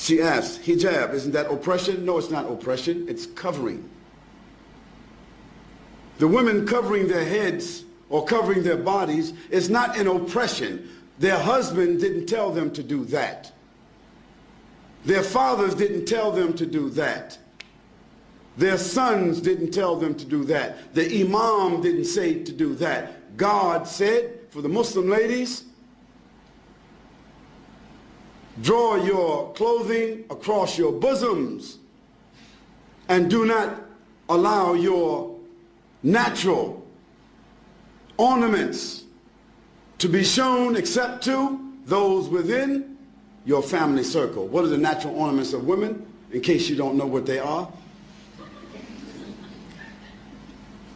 She asks, hijab, isn't that oppression? No, it's not oppression, it's covering. The women covering their heads or covering their bodies is not an oppression. Their husband didn't tell them to do that. Their fathers didn't tell them to do that. Their sons didn't tell them to do that. The imam didn't say to do that. God said, for the Muslim ladies, draw your clothing across your bosoms and do not allow your natural ornaments to be shown except to those within your family circle. What are the natural ornaments of women, in case you don't know what they are?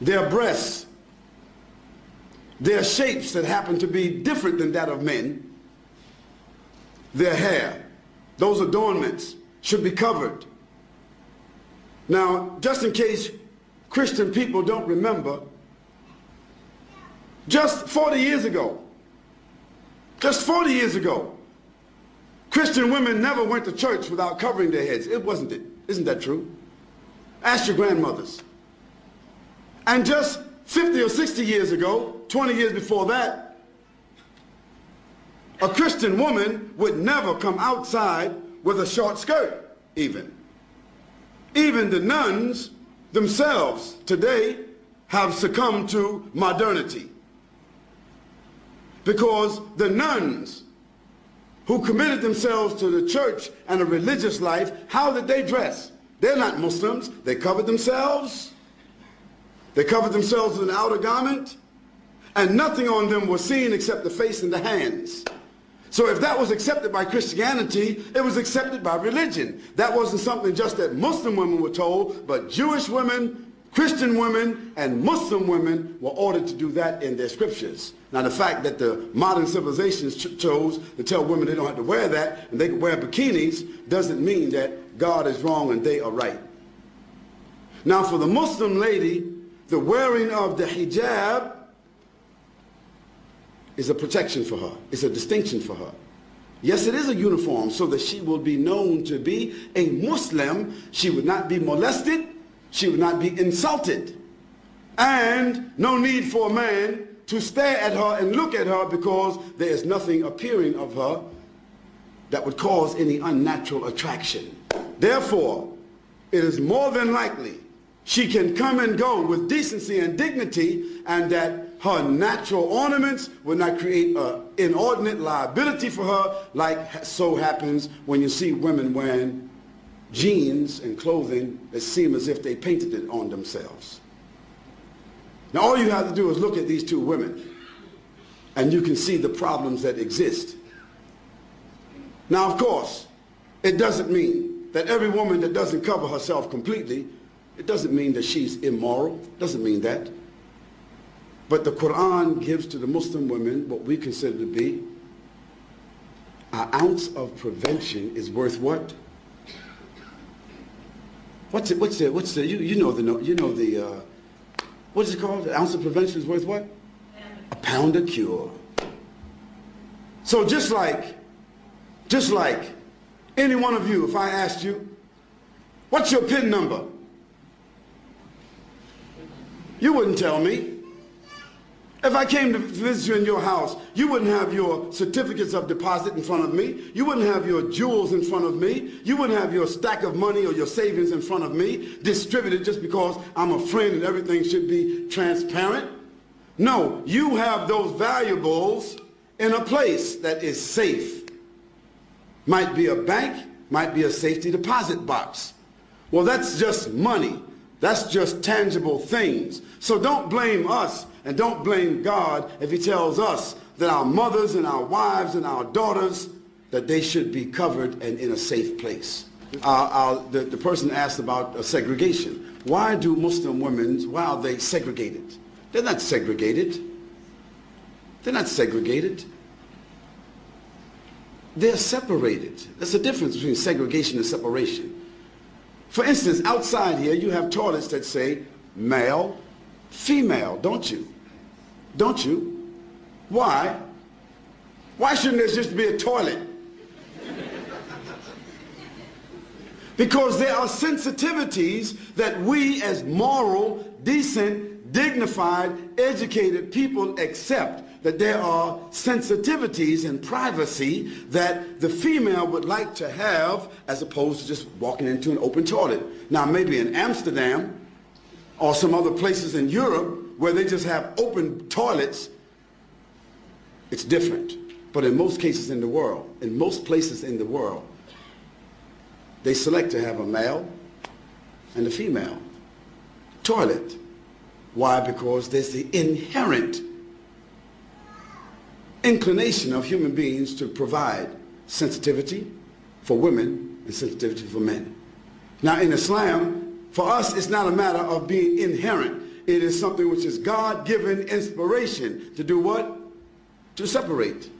Their breasts, their shapes that happen to be different than that of men, their hair, those adornments should be covered. Now, just in case Christian people don't remember, just 40 years ago, Christian women never went to church without covering their heads. It wasn't it. Isn't that true? Ask your grandmothers. And just 50 or 60 years ago, 20 years before that, a Christian woman would never come outside with a short skirt, even. Even the nuns themselves today have succumbed to modernity. Because the nuns who committed themselves to the church and a religious life, how did they dress? They're not Muslims. They covered themselves. They covered themselves with an outer garment, and nothing on them was seen except the face and the hands. So if that was accepted by Christianity, it was accepted by religion. That wasn't something just that Muslim women were told, but Jewish women, Christian women, and Muslim women were ordered to do that in their scriptures. Now the fact that the modern civilizations chose to tell women they don't have to wear that and they can wear bikinis doesn't mean that God is wrong and they are right. Now for the Muslim lady, the wearing of the hijab is a protection for her. It's a distinction for her. Yes, it is a uniform so that she will be known to be a Muslim. She would not be molested. She would not be insulted. And no need for a man to stare at her and look at her because there is nothing appearing of her that would cause any unnatural attraction. Therefore, it is more than likely she can come and go with decency and dignity, and that her natural ornaments will not create an inordinate liability for her, like so happens when you see women wearing jeans and clothing that seem as if they painted it on themselves. Now all you have to do is look at these two women and you can see the problems that exist. Now of course, it doesn't mean that every woman that doesn't cover herself completely, it doesn't mean that she's immoral, it doesn't mean that. But the Quran gives to the Muslim women what we consider to be an ounce of prevention is worth what? What is it called? An ounce of prevention is worth what? A pound of cure. So just like any one of you, if I asked you, what's your PIN number? You wouldn't tell me. If I came to visit you in your house, you wouldn't have your certificates of deposit in front of me. You wouldn't have your jewels in front of me. You wouldn't have your stack of money or your savings in front of me, distributed just because I'm a friend and everything should be transparent. No, you have those valuables in a place that is safe. Might be a bank, might be a safety deposit box. Well, that's just money. That's just tangible things. So don't blame us and don't blame God if he tells us that our mothers and our wives and our daughters, that they should be covered and in a safe place. The person asked about segregation. Why do Muslim women, why are they segregated? They're not segregated. They're not segregated. They're separated. There's a difference between segregation and separation. For instance, outside here, you have toilets that say male, female, don't you? Don't you? Why? Why shouldn't there just be a toilet? Because there are sensitivities that we as moral, decent, dignified, educated people accept, that there are sensitivities and privacy that the female would like to have as opposed to just walking into an open toilet. Now maybe in Amsterdam or some other places in Europe where they just have open toilets, it's different. But in most cases in the world, in most places in the world, they select to have a male and a female toilet. Why? Because there's the inherent inclination of human beings to provide sensitivity for women and sensitivity for men. Now in Islam, for us, it's not a matter of being inherent. It is something which is God-given inspiration to do what? To separate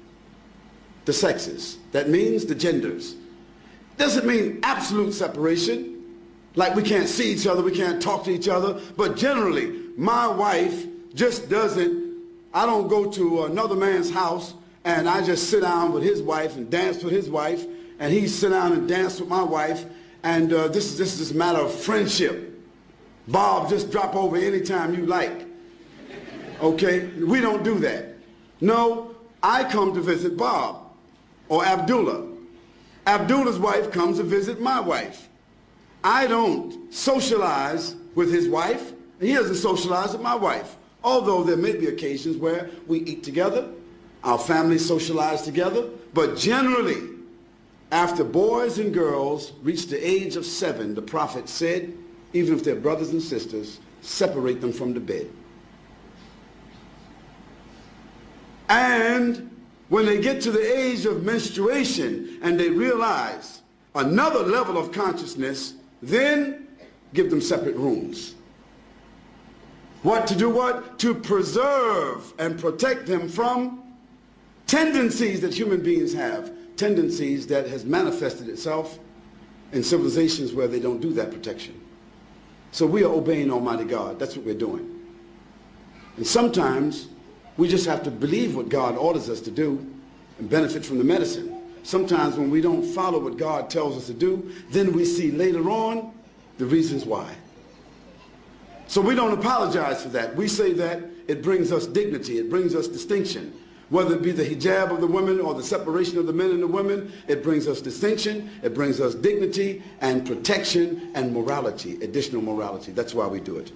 the sexes. That means the genders. Doesn't mean absolute separation, like we can't see each other, we can't talk to each other, but generally, my wife just doesn't, I don't go to another man's house and I just sit down with his wife and dance with his wife, and he sit down and dance with my wife, and this is a matter of friendship. Bob, just drop over anytime you like. Okay? We don't do that. No, I come to visit Bob or Abdullah. Abdullah's wife comes to visit my wife. I don't socialize with his wife, and he doesn't socialize with my wife. Although there may be occasions where we eat together, our families socialize together, but generally, after boys and girls reach the age of 7, the Prophet said, even if they're brothers and sisters, separate them from the bed. And when they get to the age of menstruation and they realize another level of consciousness, then give them separate rooms. What to do what? To preserve and protect them from tendencies that human beings have, tendencies that has manifested itself in civilizations where they don't do that protection. So we are obeying Almighty God. That's what we're doing. And sometimes we just have to believe what God orders us to do and benefit from the medicine. Sometimes when we don't follow what God tells us to do, then we see later on the reasons why. So we don't apologize for that. We say that it brings us dignity, it brings us distinction. Whether it be the hijab of the women or the separation of the men and the women, it brings us distinction, it brings us dignity and protection and morality, additional morality. That's why we do it.